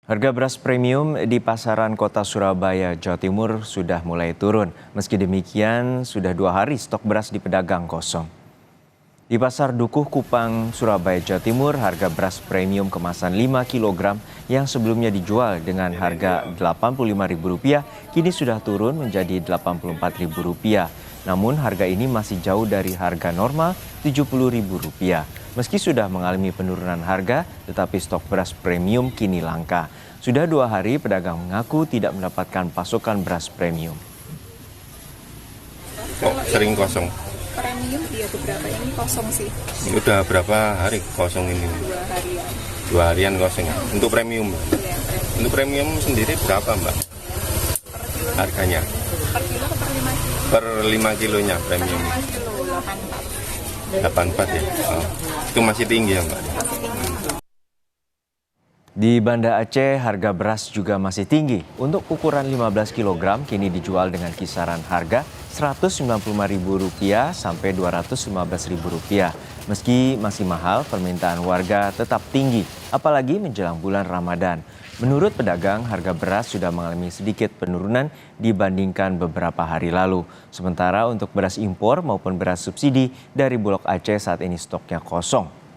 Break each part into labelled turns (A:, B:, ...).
A: Harga beras premium di pasaran kota Surabaya, Jawa Timur sudah mulai turun. Meski demikian, sudah 2 hari stok beras di pedagang kosong. Di Pasar Dukuh Kupang, Surabaya, Jawa Timur, harga beras premium kemasan 5 kg yang sebelumnya dijual dengan harga Rp85.000 kini sudah turun menjadi Rp84.000. Namun harga ini masih jauh dari harga normal Rp70.000. Meski sudah mengalami penurunan harga, tetapi stok beras premium kini langka. Sudah 2 hari pedagang mengaku tidak mendapatkan pasokan beras premium.
B: Kok sering kosong?
C: Premium iya beberapa ini kosong sih,
B: Ini udah berapa hari kosong ini?
C: 2 harian.
B: 2 harian kosong ya? Untuk premium?
C: Iya, premium.
B: Untuk premium sendiri berapa Mbak?
C: Per kilo,
B: Harganya?
C: per kilo atau per 5 kilo?
B: Per 5 kilonya
C: Per
B: premium?
C: 5 kilo, 84.
B: 84 ya? Oh, itu masih tinggi ya Mbak?
C: Masih tinggi.
A: Di Banda Aceh, harga beras juga masih tinggi. Untuk ukuran 15 kg kini dijual dengan kisaran harga Rp195.000 sampai Rp215.000. Meski masih mahal, permintaan warga tetap tinggi, apalagi menjelang bulan Ramadan. Menurut pedagang, harga beras sudah mengalami sedikit penurunan dibandingkan beberapa hari lalu. Sementara untuk beras impor maupun beras subsidi dari Bulog Aceh saat ini stoknya kosong.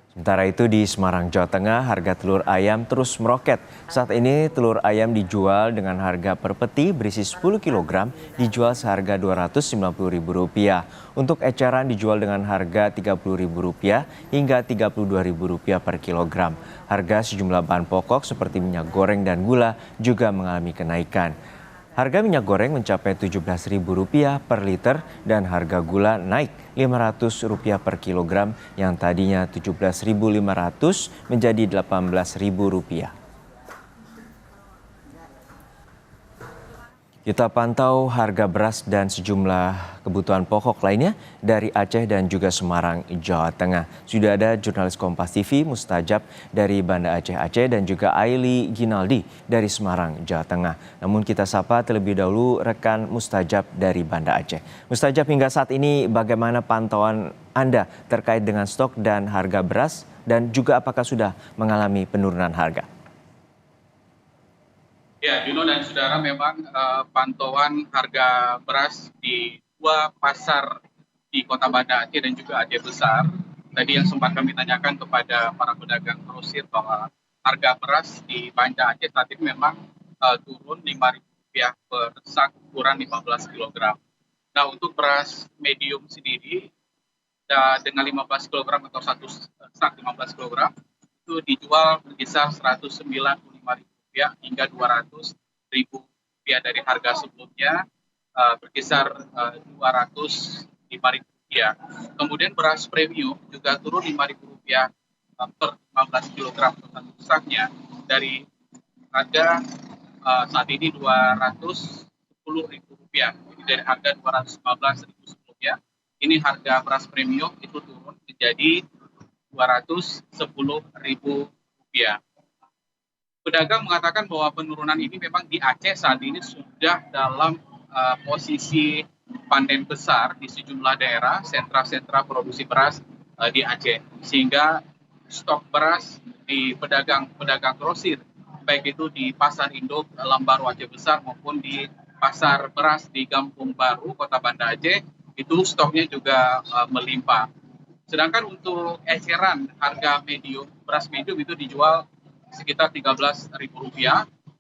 A: Sementara itu di Semarang, Jawa Tengah, harga telur ayam terus meroket. Saat ini telur ayam dijual dengan harga per peti berisi 10 kg dijual seharga Rp290.000. Untuk eceran dijual dengan harga Rp30.000 hingga Rp32.000 per kilogram. Harga sejumlah bahan pokok seperti minyak goreng dan gula juga mengalami kenaikan. Harga minyak goreng mencapai Rp17.000 per liter dan harga gula naik Rp500 per kilogram yang tadinya Rp17.500 menjadi Rp18.000. Kita pantau harga beras dan sejumlah kebutuhan pokok lainnya dari Aceh dan juga Semarang, Jawa Tengah. Sudah ada jurnalis Kompas TV Mustajab dari Banda Aceh dan juga Aili Ginaldi dari Semarang, Jawa Tengah. Namun kita sapa terlebih dahulu rekan Mustajab dari Banda Aceh. Mustajab, hingga saat ini bagaimana pantauan Anda terkait dengan stok dan harga beras dan juga apakah sudah mengalami penurunan harga?
D: Ya, Juno dan saudara, memang pantauan harga beras di dua pasar di Kota Banda Aceh dan juga Aceh Besar. Tadi yang sempat kami tanyakan kepada para pedagang grosir bahwa harga beras di Banda Aceh saat ini memang turun Rp5.000 per sak ukuran 15 kg. Nah, untuk beras medium sendiri dengan 15 kg atau satu sak 15 kg itu dijual berkisar Rp195.000 hingga Rp200.000 dari harga sebelumnya berkisar Rp205.000. Kemudian beras premium juga turun Rp5.000 per 15 kg atau satu saknya dari harga saat ini Rp210.000. Jadi dari harga Rp215.000 sebelumnya, ini harga beras premium itu turun menjadi Rp210.000. Pedagang mengatakan bahwa penurunan ini memang di Aceh saat ini sudah dalam posisi panen besar di sejumlah daerah, sentra-sentra produksi beras di Aceh. Sehingga stok beras di pedagang grosir, baik itu di Pasar Induk Lambaru Aceh Besar maupun di Pasar Beras di Kampung Baru, Kota Banda Aceh, itu stoknya juga melimpah. Sedangkan untuk eceran harga beras medium itu dijual sekitar Rp13.000,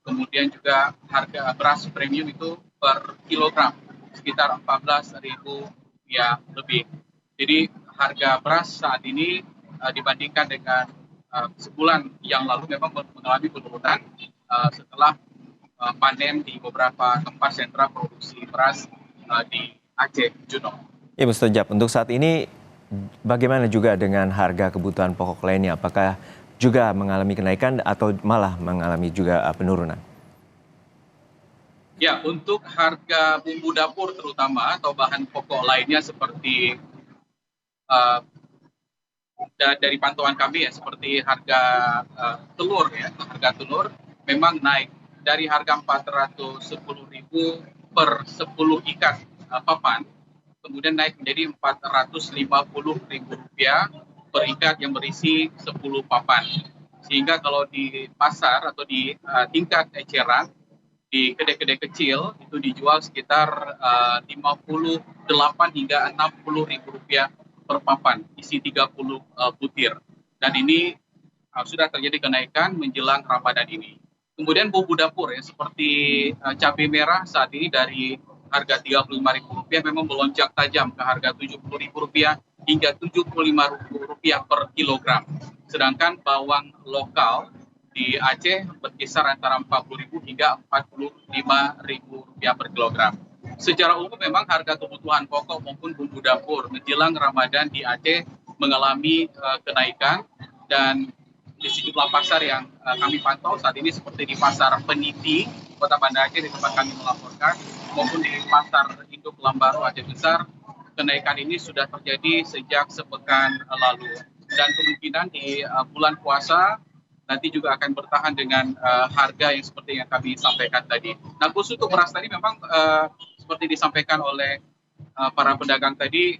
D: kemudian juga harga beras premium itu per kilogram sekitar Rp14.000 lebih. Jadi harga beras saat ini dibandingkan dengan sebulan yang lalu memang mengalami penurunan setelah panen di beberapa tempat sentra produksi beras di Aceh, Juno.
A: Ya, Mustajab, untuk saat ini bagaimana juga dengan harga kebutuhan pokok lainnya? Apakah juga mengalami kenaikan atau malah mengalami juga penurunan?
D: Ya, untuk harga bumbu dapur terutama atau bahan pokok lainnya seperti dari pantauan kami ya, seperti harga telur ya, harga telur memang naik dari harga Rp410.000 per 10 ikat papan, kemudian naik menjadi Rp450.000 berikat yang berisi 10 papan. Sehingga kalau di pasar atau di tingkat eceran, di kedai-kedai kecil itu dijual sekitar 58 hingga 60 ribu rupiah per papan, isi 30 butir. Dan ini sudah terjadi kenaikan menjelang Ramadan ini. Kemudian bumbu dapur ya, seperti cabai merah saat ini dari harga Rp35.000 memang melonjak tajam ke harga Rp70.000 hingga Rp75.000 per kilogram. Sedangkan bawang lokal di Aceh berkisar antara Rp40.000 hingga Rp45.000 per kilogram. Secara umum memang harga kebutuhan pokok maupun bumbu dapur menjelang Ramadan di Aceh mengalami kenaikan, dan di sejumlah pasar yang kami pantau saat ini seperti di Pasar Peniti, Kota Banda Aceh di tempat kami melaporkan, maupun di Pasar Induk Lambaro Aceh Besar, kenaikan ini sudah terjadi sejak sepekan lalu. Dan kemungkinan di bulan puasa nanti juga akan bertahan dengan harga yang seperti yang kami sampaikan tadi. Nah, khusus untuk beras tadi memang seperti disampaikan oleh para pedagang tadi,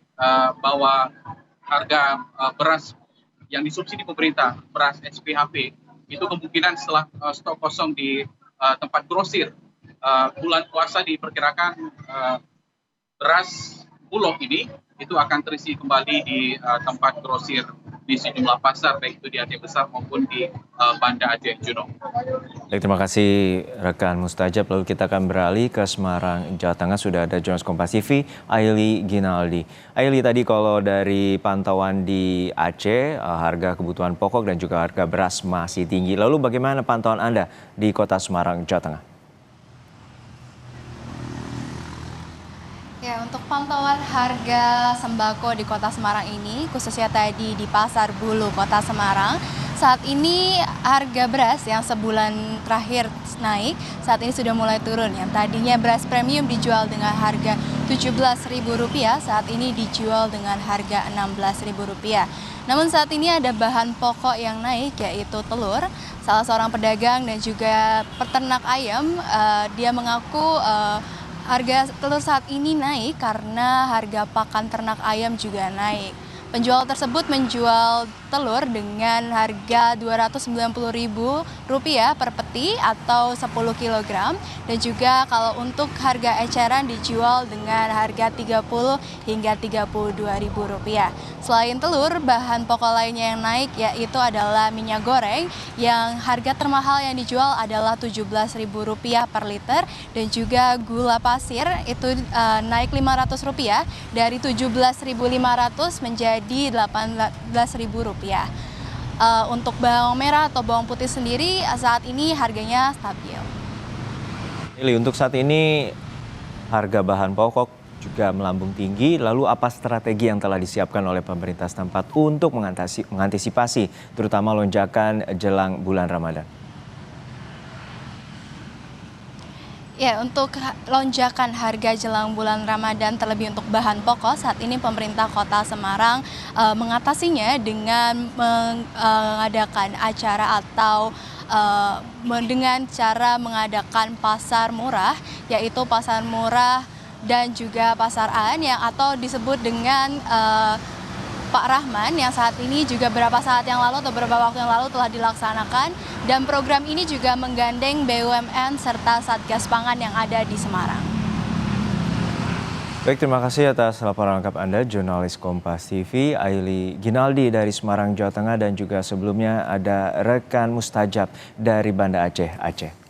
D: bahwa harga beras yang disubsidi pemerintah, beras SPHP, itu kemungkinan setelah stok kosong di tempat grosir, bulan puasa diperkirakan beras Bulog ini itu akan terisi kembali di tempat grosir di sejumlah pasar, baik itu di Aceh Besar maupun di Banda Aceh, Juno.
A: Baik, terima kasih rekan Mustajab. Lalu kita akan beralih ke Semarang, Jawa Tengah. Sudah ada jurnalis Kompas TV, Aili Ginaldi. Aili, tadi kalau dari pantauan di Aceh, harga kebutuhan pokok dan juga harga beras masih tinggi. Lalu bagaimana pantauan Anda di kota Semarang, Jawa Tengah?
E: Ya, untuk pantauan harga sembako di Kota Semarang ini, khususnya tadi di Pasar Bulu Kota Semarang, saat ini harga beras yang sebulan terakhir naik, saat ini sudah mulai turun. Yang tadinya beras premium dijual dengan harga Rp17.000, saat ini dijual dengan harga Rp16.000. Namun saat ini ada bahan pokok yang naik, yaitu telur. Salah seorang pedagang dan juga peternak ayam, dia mengaku harga telur saat ini naik karena harga pakan ternak ayam juga naik. Penjual tersebut menjual telur dengan harga Rp290.000 per peti atau 10 kg. Dan juga kalau untuk harga eceran dijual dengan harga Rp30 hingga Rp32.000. Selain telur, bahan pokok lainnya yang naik yaitu adalah minyak goreng yang harga termahal yang dijual adalah Rp17.000 per liter, dan juga gula pasir itu naik Rp500 dari Rp17.500 menjadi Rp18.000. Untuk bawang merah atau bawang putih sendiri saat ini harganya stabil.
A: Untuk saat ini harga bahan pokok juga melambung tinggi. Lalu apa strategi yang telah disiapkan oleh pemerintah setempat untuk mengantisipasi terutama lonjakan jelang bulan Ramadan?
E: Ya, untuk lonjakan harga jelang bulan Ramadan terlebih untuk bahan pokok, saat ini pemerintah Kota Semarang mengatasinya dengan mengadakan acara atau dengan cara mengadakan pasar murah, yaitu pasar murah dan juga pasar An yang atau disebut dengan Pak Rahman, yang saat ini juga beberapa saat yang lalu atau beberapa waktu yang lalu telah dilaksanakan, dan program ini juga menggandeng BUMN serta Satgas Pangan yang ada di Semarang.
A: Baik, terima kasih atas laporan lengkap Anda, jurnalis Kompas TV, Aili Ginaldi dari Semarang, Jawa Tengah, dan juga sebelumnya ada rekan Mustajab dari Banda Aceh, Aceh.